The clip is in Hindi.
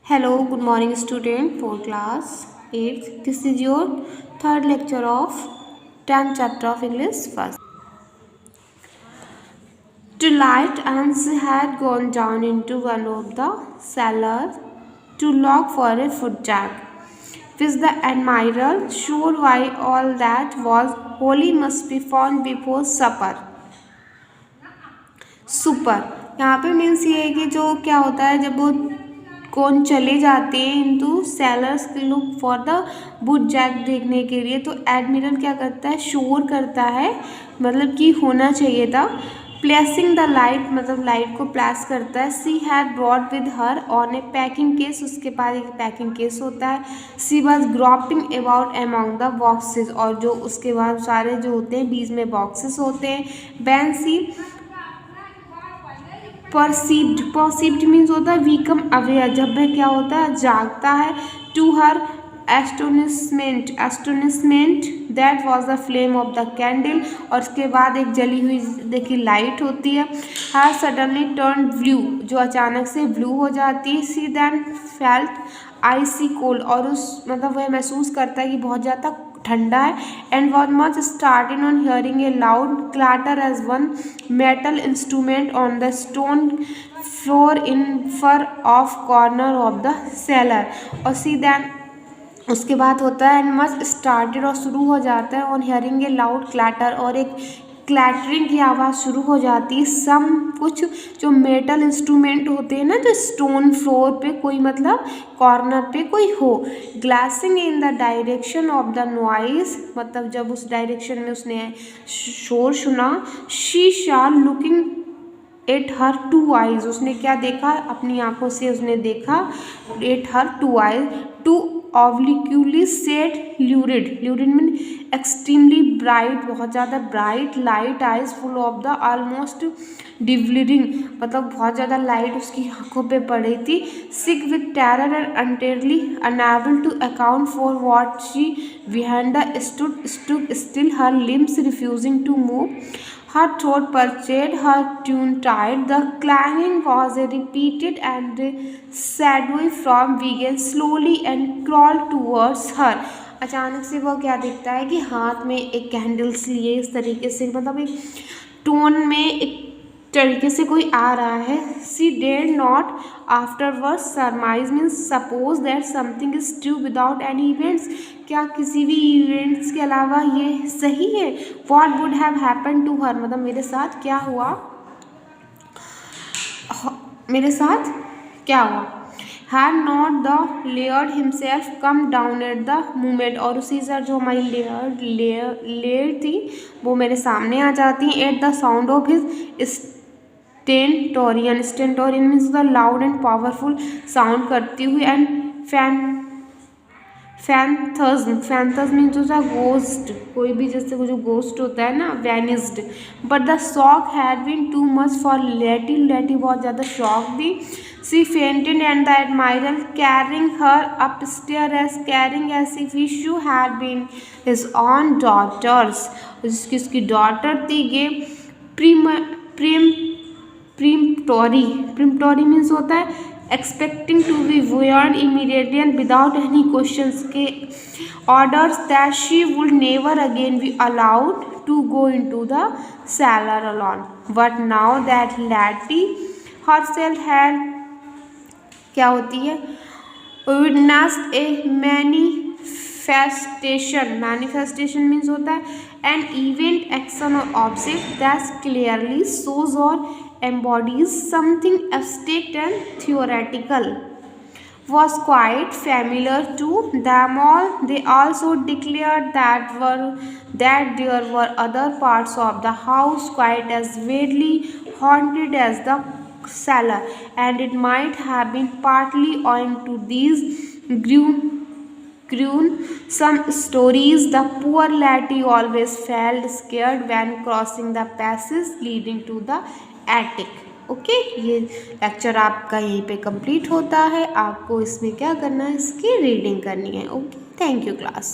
Hello, good morning student for class 8th. This is your third lecture of 10th chapter of English first. Tonight, Ansi had gone down into one of the cellars to look for a foot jack, which the admiral, sure why all that was holy must be found before supper. Super यहाँ पे मीन्स ये है कि जो क्या होता है जब वो कौन चले जाते हैं into cellars look for the boot jack देखने के लिए, तो एडमिरल क्या करता है, शोर करता है, मतलब कि होना चाहिए था। प्लेसिंग द लाइट, मतलब लाइट को प्लेस करता है। She had brought with her on a packing case, उसके पास एक पैकिंग केस होता है। She was groping about among the boxes, और जो उसके बाद सारे जो होते हैं बीच में बॉक्सेस होते हैं। वैन सी परसीव्ड मीन्स होता है वीकम अवेयर, जब वह क्या होता है, जागता है। To her astonishment that was the flame of the candle, और उसके बाद एक जली हुई देखिए लाइट होती है। हर सडनली टर्न ब्लू, जो अचानक से ब्लू हो जाती है। सी देन फेल्ट आइसी कोल्ड, और उस मतलब वह महसूस करता है कि बहुत ज़्यादा ठंडा है। And was much starting on hearing a loud clatter as one metal instrument on the stone floor in far off corner of the cellar. और सी देन उसके बाद होता है एंड मच स्टार्टेड, और शुरू हो जाता है on hearing a loud clatter, और एक क्लैटरिंग की आवाज़ शुरू हो जाती है। सम कुछ जो मेटल इंस्ट्रूमेंट होते हैं ना, जो स्टोन फ्लोर पे कोई मतलब कॉर्नर पे कोई हो। Glancing in the direction of the noise, मतलब जब उस डायरेक्शन में उसने शोर सुना। She saw looking at her two eyes, उसने क्या देखा, अपनी आंखों से उसने देखा। At her two eyes two obliquely set lurid mean extremely bright, बहुत ज़्यादा bright light eyes full of the almost dwelling, मतलब बहुत ज़्यादा लाइट उसकी आंखों पे पड़ी थी। Sick with terror and utterly unable to account for what she behind the stood still, her limbs refusing to move, her throat purchased, her tune tied, the clanging was repeated and the shadowy form began slowly and crawled towards her. अचानक से वो क्या दिखता है कि हाथ में एक कैंडल्स लिए इस तरीके से, मतलब एक टोन में एक तरीके से कोई आ रहा है। She did not afterward surmise means suppose that something is true without any events, क्या किसी भी इवेंट्स के अलावा ये सही है। What would have happen to her, मतलब मेरे साथ क्या हुआ, मेरे साथ क्या हुआ। Had not the laird himself come down at the moment, और उसी सर जो हमारी लेयर थी वो मेरे सामने आ जाती at the sound of his stentorian means the loud and powerful sound करती हुई। एंड फैंथस मीन्स होता है गोस्ट, कोई भी जैसे वो जो गोस्ट होता है ना, vanished. But the shock had been too much for Letty बहुत ज़्यादा शॉक थी। She fainted and the admiral carrying her upstair as carrying as if she had been his own daughters, जिसकी उसकी डॉटर थी। गे प्रीमटोरी मीन्स होता है expecting to be worn immediately and without any questions के orders that she would never again be allowed to go into the cellar alone. But now that लैटी herself had क्या होती है, विटनेस्ड ए मैनिफेस्टेशन मीन्स होता है एन इवेंट एक्शन और ऑब्जेक्ट दैट क्लियरली शोज और embodies something abstract and theoretical, was quite familiar to them all. They also declared that there were other parts of the house quite as vaguely haunted as the cellar, and it might have been partly owing to these some stories. The poor laddie always felt scared when crossing the passage leading to the attic. Okay, ये लेक्चर आपका यहीं पे कंप्लीट होता है। आपको इसमें क्या करना है, इसकी रीडिंग करनी है। Okay, thank you class.